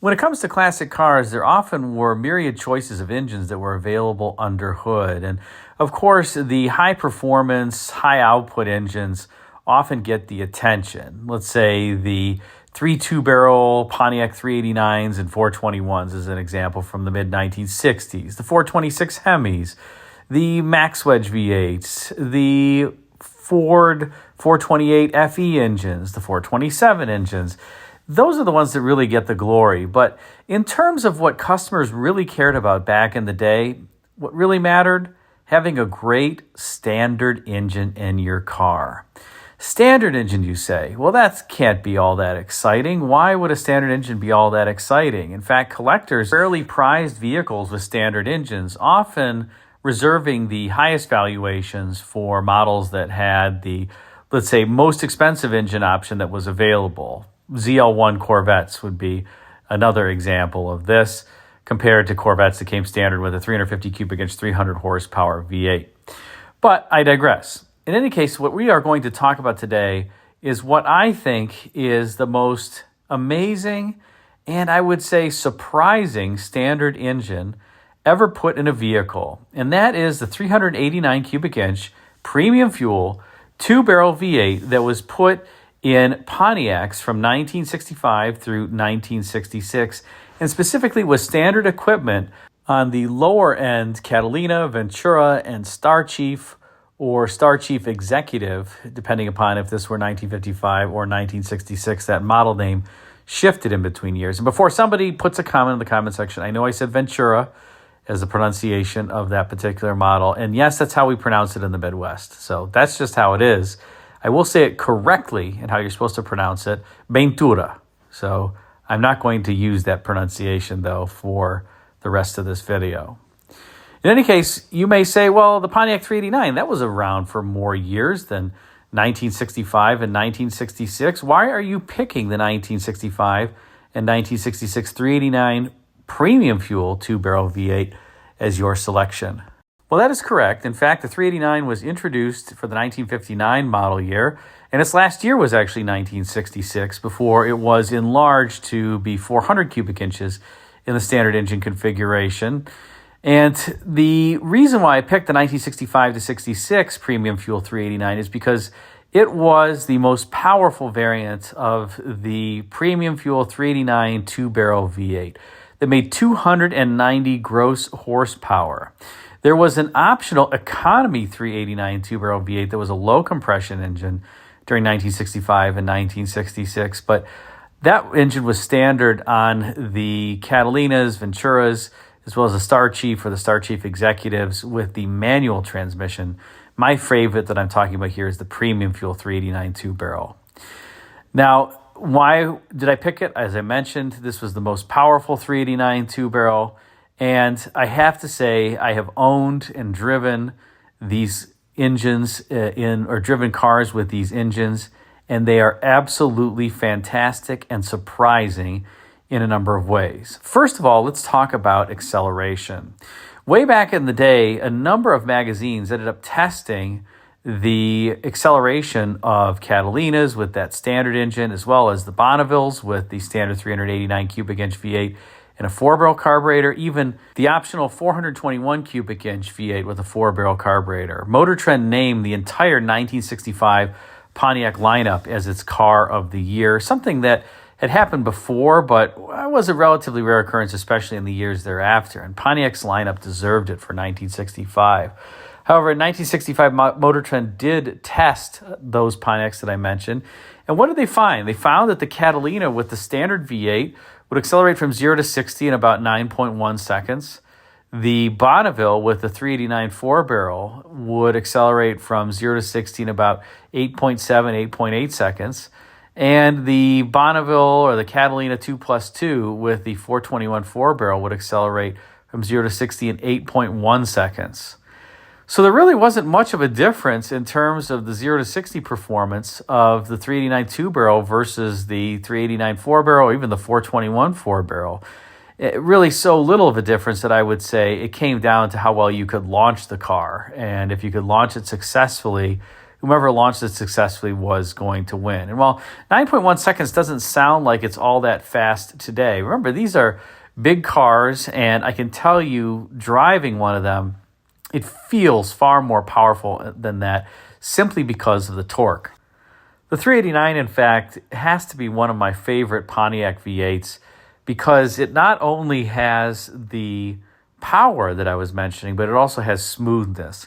When it comes to classic cars, there often were myriad choices of engines that were available under hood. And of course, the high performance, high output engines often get the attention. Let's say the 3.2-barrel Pontiac 389s and 421s is an example from the mid-1960s. The 426 Hemis, the Maxwell V8s, the Ford 428 FE engines, the 427 engines. Those are the ones that really get the glory. But in terms of what customers really cared about back in the day, what really mattered? Having a great standard engine in your car. Standard engine, you say? Well, that can't be all that exciting. Why would a standard engine be all that exciting? In fact, collectors rarely prized vehicles with standard engines, often reserving the highest valuations for models that had the, let's say, most expensive engine option that was available. ZL1 Corvettes would be another example of this, compared to Corvettes that came standard with a 350 cubic inch, 300 horsepower V8. But I digress. In any case, what we are going to talk about today is what I think is the most amazing and I would say surprising standard engine ever put in a vehicle. And that is the 389 cubic inch premium fuel 2-barrel V8 that was put in Pontiacs from 1965 through 1966, and specifically was standard equipment on the lower end Catalina, Ventura, and Star Chief or Star Chief Executive, depending upon if this were 1955 or 1966. That model name shifted in between years. And before somebody puts a comment in the comment section, I know I said Ventura as the pronunciation of that particular model. And yes, that's how we pronounce it in the Midwest. So that's just how it is. I will say it correctly and how you're supposed to pronounce it, Ventura. So I'm not going to use that pronunciation, though, for the rest of this video. In any case, you may say, well, the Pontiac 389, that was around for more years than 1965 and 1966. Why are you picking the 1965 and 1966 389 premium fuel 2-barrel V8 as your selection? Well, that is correct. In fact, the 389 was introduced for the 1959 model year, and its last year was actually 1966 before it was enlarged to be 400 cubic inches in the standard engine configuration. And the reason why I picked the 1965 to 66 premium fuel 389 is because it was the most powerful variant of the premium fuel 389 2-barrel V8 that made 290 gross horsepower. There was an optional economy 389 2-barrel V8 that was a low compression engine during 1965 and 1966, but that engine was standard on the Catalinas, Venturas, as well as the Star Chief or the Star Chief Executives with the manual transmission. My favorite that I'm talking about here is the premium fuel 389 2-barrel. Now, why did I pick it? As I mentioned, this was the most powerful 389 2-barrel. And I have to say, I have owned and driven these engines driven cars with these engines, and they are absolutely fantastic and surprising in a number of ways. First of all, let's talk about acceleration. Way back in the day, a number of magazines ended up testing the acceleration of Catalinas with that standard engine, as well as the Bonnevilles with the standard 389 cubic inch V8 and a 4-barrel carburetor, even the optional 421 cubic inch V8 with a 4-barrel carburetor. Motor Trend named the entire 1965 Pontiac lineup as its car of the year, something that had happened before, but was a relatively rare occurrence, especially in the years thereafter. And Pontiac's lineup deserved it for 1965. However, in 1965, Motor Trend did test those Pontiacs that I mentioned. And what did they find? They found that the Catalina with the standard V8 would accelerate from 0 to 60 in about 9.1 seconds. The Bonneville with the 389 4-barrel would accelerate from 0 to 60 in about 8.7, 8.8 seconds. And the Bonneville or the Catalina 2+2 with the 421 4-barrel would accelerate from 0 to 60 in 8.1 seconds. So there really wasn't much of a difference in terms of the 0 to 60 performance of the 389 2-barrel versus the 389 4-barrel, even the 421 4-barrel. Really so little of a difference that I would say it came down to how well you could launch the car. And if you could launch it successfully whomever launched it successfully was going to win. And while 9.1 seconds doesn't sound like it's all that fast today, remember, these are big cars, and I can tell you, driving one of them, it feels far more powerful than that simply because of the torque. The 389, in fact, has to be one of my favorite Pontiac V8s because it not only has the power that I was mentioning, but it also has smoothness.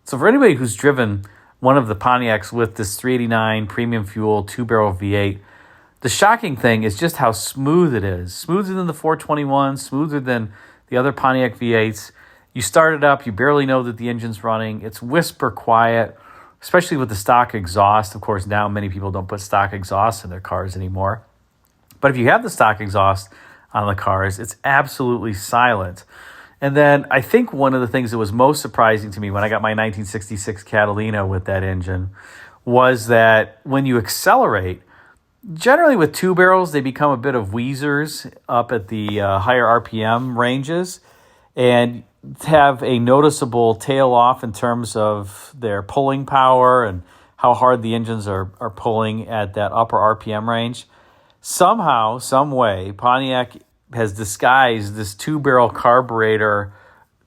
So for anybody who's driven one of the Pontiacs with this 389 premium fuel 2-barrel V8, the shocking thing is just how smooth it is. Smoother than the 421, smoother than the other Pontiac V8s. You start it up, you barely know that the engine's running. It's whisper quiet, especially with the stock exhaust. Of course, now many people don't put stock exhaust in their cars anymore. But if you have the stock exhaust on the cars, it's absolutely silent. And then I think one of the things that was most surprising to me when I got my 1966 Catalina with that engine was that when you accelerate, generally with 2 barrels, they become a bit of wheezers up at the higher RPM ranges and have a noticeable tail off in terms of their pulling power and how hard the engines are pulling at that upper RPM range. Somehow, some way, Pontiac has disguised this 2-barrel carburetor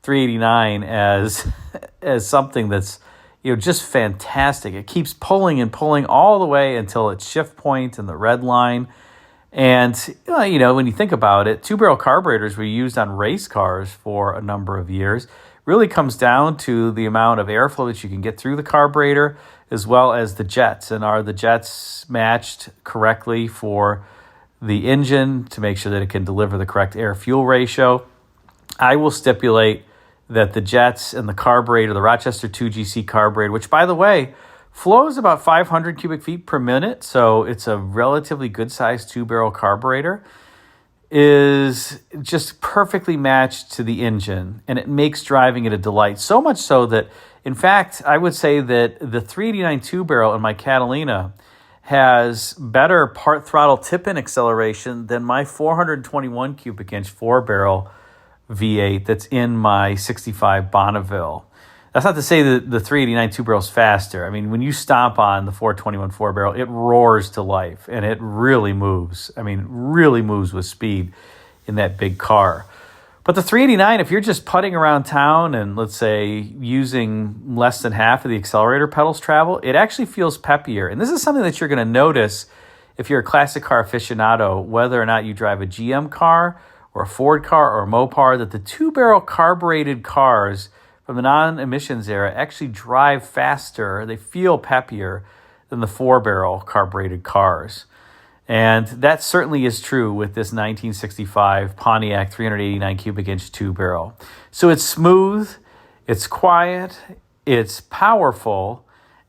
389 as something that's just fantastic. It keeps pulling and pulling all the way until its shift point and the red line. And when you think about it, 2-barrel carburetors were used on race cars for a number of years. Really comes down to the amount of airflow that you can get through the carburetor, as well as the jets. And are the jets matched correctly for the engine to make sure that it can deliver the correct air-fuel ratio? I will stipulate that the jets and the carburetor, the Rochester 2GC carburetor, which, by the way, flows about 500 cubic feet per minute, so it's a relatively good-sized 2-barrel carburetor, is just perfectly matched to the engine, and it makes driving it a delight. So much so that, in fact, I would say that the 389 2-barrel in my Catalina has better part throttle tip-in acceleration than my 421 cubic inch 4-barrel V8 that's in my 65 Bonneville. That's not to say that the 389 2-barrel is faster. I mean, when you stomp on the 421 4-barrel, it roars to life, and it really moves. I mean, really moves with speed in that big car. But the 389, if you're just putting around town and, let's say, using less than half of the accelerator pedals travel, it actually feels peppier. And this is something that you're going to notice if you're a classic car aficionado, whether or not you drive a GM car or a Ford car or a Mopar, that the 2-barrel carbureted cars from the non-emissions era actually drive faster. They feel peppier than the 4-barrel carbureted cars. And that certainly is true with this 1965 Pontiac 389 cubic inch 2-barrel. So it's smooth, it's quiet, it's powerful,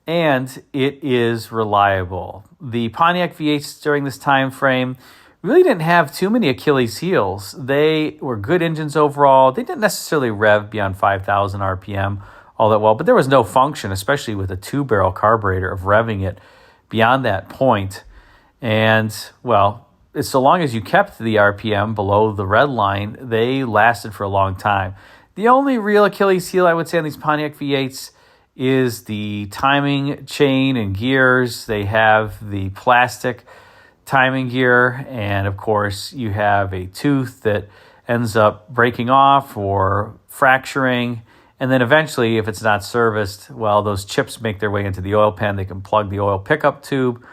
and it is reliable. The Pontiac V8s during this time frame really didn't have too many Achilles heels. They were good engines overall. They didn't necessarily rev beyond 5,000 RPM all that well, but there was no function, especially with a 2-barrel carburetor, of revving it beyond that point. And, well, so long as you kept the RPM below the red line, they lasted for a long time. The only real Achilles heel, I would say, on these Pontiac V8s is the timing chain and gears. They have the plastic timing gear, and, of course, you have a tooth that ends up breaking off or fracturing. And then eventually, if it's not serviced, well, those chips make their way into the oil pan. They can plug the oil pickup tube,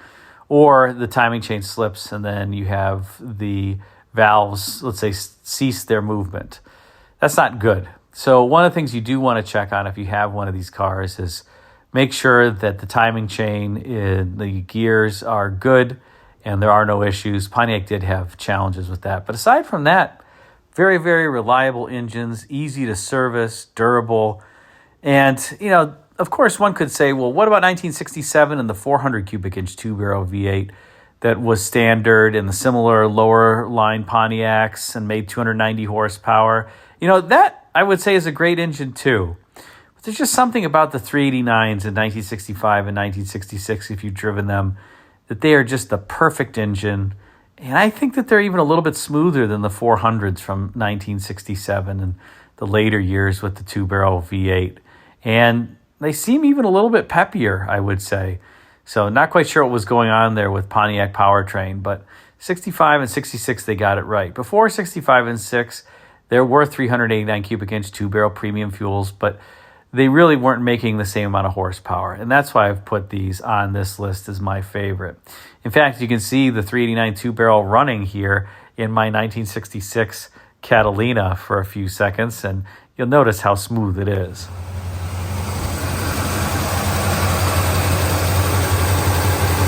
or the timing chain slips, and then you have the valves, let's say, cease their movement. That's not good. So one of the things you do want to check on if you have one of these cars is make sure that the timing chain and the gears are good and there are no issues. Pontiac did have challenges with that. But aside from that, very, very reliable engines, easy to service, durable. And, of course, one could say, well, what about 1967 and the 400 cubic inch 2-barrel V8 that was standard in the similar lower line Pontiacs and made 290 horsepower? That I would say is a great engine too. But there's just something about the 389s in 1965 and 1966, if you've driven them, that they are just the perfect engine. And I think that they're even a little bit smoother than the 400s from 1967 and the later years with the 2-barrel V8. And they seem even a little bit peppier, I would say. So not quite sure what was going on there with Pontiac powertrain, but 65 and 66, they got it right. Before 65 and 6, there were 389 cubic inch two-barrel premium fuels, but they really weren't making the same amount of horsepower. And that's why I've put these on this list as my favorite. In fact, you can see the 389 two-barrel running here in my 1966 Catalina for a few seconds, and you'll notice how smooth it is.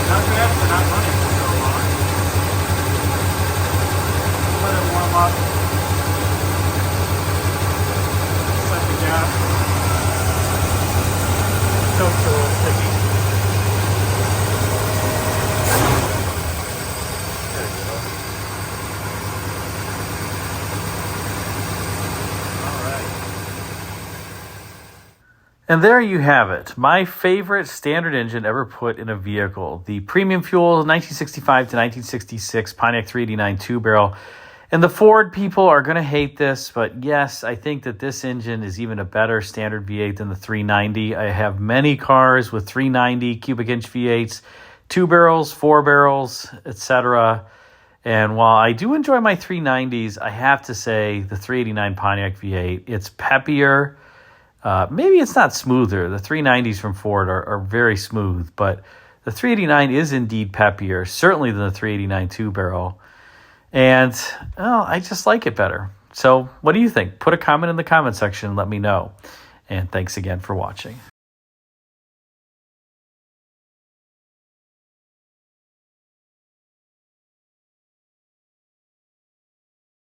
Not bad for not running for so long. Let it warm up. Set the gas. Choke's a little sticky. There you go. All right. And there you have it. My favorite standard engine ever put in a vehicle. The premium fuel 1965 to 1966 Pontiac 389 two-barrel. And the Ford people are going to hate this, but yes, I think that this engine is even a better standard V8 than the 390. I have many cars with 390 cubic inch V8s, 2 barrels, 4 barrels, etc. And while I do enjoy my 390s, I have to say the 389 Pontiac V8, it's peppier. Maybe it's not smoother. The 390s from Ford are very smooth, but the 389 is indeed peppier, certainly than the 389 two-barrel. And I just like it better. So what do you think? Put a comment in the comment section and let me know. And thanks again for watching.